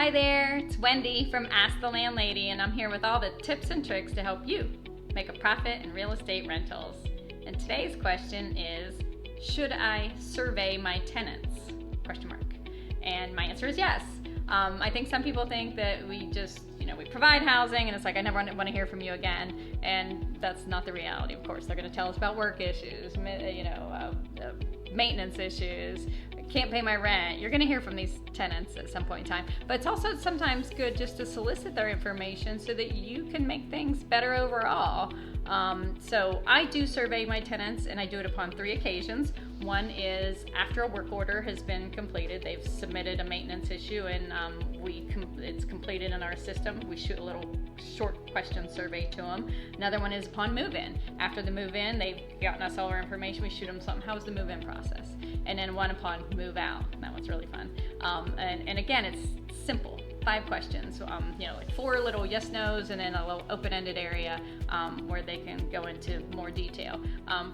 Hi there, it's Wendy from Ask the Landlady, and I'm here with all the tips and tricks to help you make a profit in real estate rentals. And today's question is, should I survey my tenants? And my answer is yes. I think some people think that we just, we provide housing and it's like, I never want to hear from you again. And that's not the reality, of course. They're going to tell us about work issues, maintenance issues, can't pay my rent. You're going to hear from these tenants at some point in time. But it's also sometimes good just to solicit their information so that you can make things better overall. So I do survey my tenants, and I do it upon 3 occasions. One is after a work order has been completed. They've submitted a maintenance issue, and it's completed in our system. We shoot a little short question survey to them. Another one is upon move-in. After the move-in, they've gotten us all our information. We shoot them something. How was the move-in process? And then one upon move-out. That one's really fun. And again, it's simple. 5 questions, like 4 little yes, no's, and then a little open-ended area where they can go into more detail.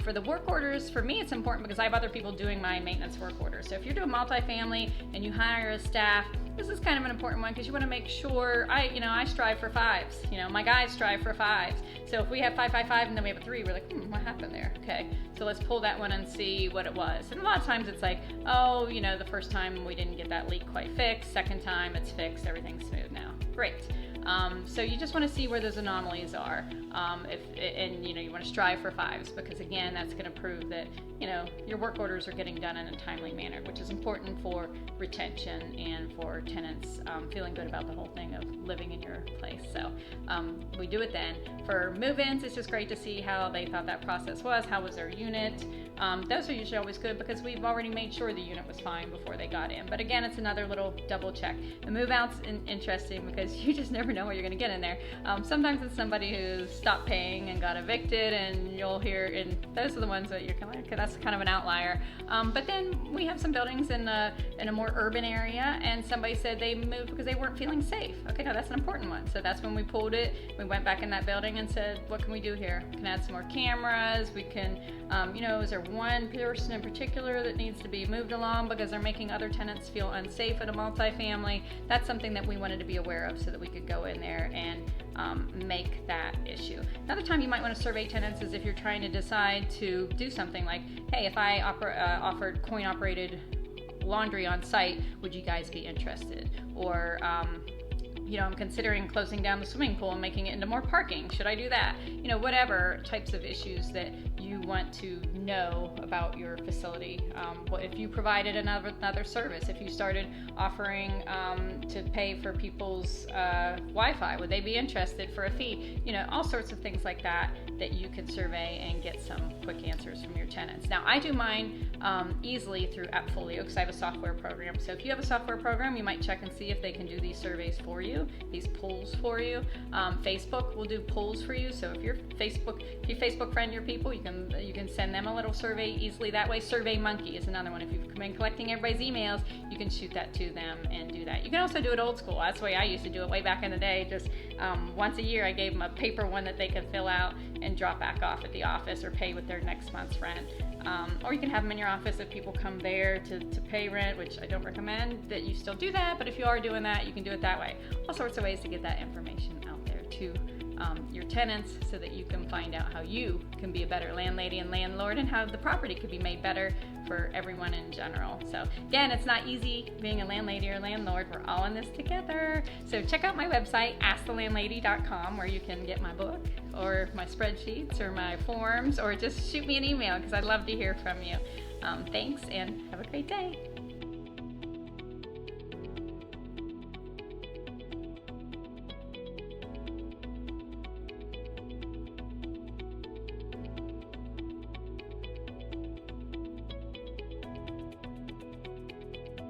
For the work orders, for me, it's important because I have other people doing my maintenance work orders. So if you're doing multifamily and you hire a staff, this is kind of an important one because you want to make sure, I strive for 5s. My guys strive for 5s. So if we have 5, 5, 5, and then we have a 3, we're like, what happened there? Okay, so let's pull that one and see what it was. And a lot of times it's like, the first time we didn't get that leak quite fixed, second time it's fixed, everything's smooth now. Great. So you just want to see where those anomalies are, you want to strive for 5s because again, that's going to prove that your work orders are getting done in a timely manner, which is important for retention and for tenants feeling good about the whole thing of living in your place. So we do it then. For move-ins, it's just great to see how they thought that process was. How was their unit? Those are usually always good because we've already made sure the unit was fine before they got in. But again, it's another little double check. The move-out's interesting because you just never know what you're going to get in there. Sometimes it's somebody who stopped paying and got evicted, and you'll hear, and those are the ones that you're kind of like, okay, that's kind of an outlier. But then we have some buildings in a more urban area, and somebody said they moved because they weren't feeling safe. Okay, now that's an important one. So that's when we pulled it. We went back in that building and said, what can we do here? We can add some more cameras. We can, is there one person in particular that needs to be moved along because they're making other tenants feel unsafe at a multifamily? That's something that we wanted to be aware of so that we could go in there and make that issue. Another time you might want to survey tenants is if you're trying to decide to do something like, hey, if I offered coin-operated laundry on site, would you guys be interested? Or I'm considering closing down the swimming pool and making it into more parking. Should I do that? Whatever types of issues that you want to know about your facility. If you provided another service, if you started offering to pay for people's Wi-Fi, would they be interested for a fee? All sorts of things like that you can survey and get some quick answers from your tenants. Now, I do mine easily through AppFolio because I have a software program. So if you have a software program, you might check and see if they can do these surveys for you, these polls for you. Facebook will do polls for you. So if you Facebook friend your people, you can send them a little survey easily that way. SurveyMonkey is another one. If you've been collecting everybody's emails, you can shoot that to them and do that. You can also do it old school. That's the way I used to do it way back in the day. Just once a year, I gave them a paper one that they could fill out and drop back off at the office or pay with their next month's rent. Or you can have them in your office if people come there to pay rent, which I don't recommend that you still do that, but if you are doing that, you can do it that way. All sorts of ways to get that information out there to your tenants so that you can find out how you can be a better landlady and landlord and how the property could be made better for everyone in general. So again, it's not easy being a landlady or landlord. We're all in this together. So check out my website, askthelandlady.com, where you can get my book or my spreadsheets or my forms, or just shoot me an email because I'd love to hear from you. Thanks and have a great day.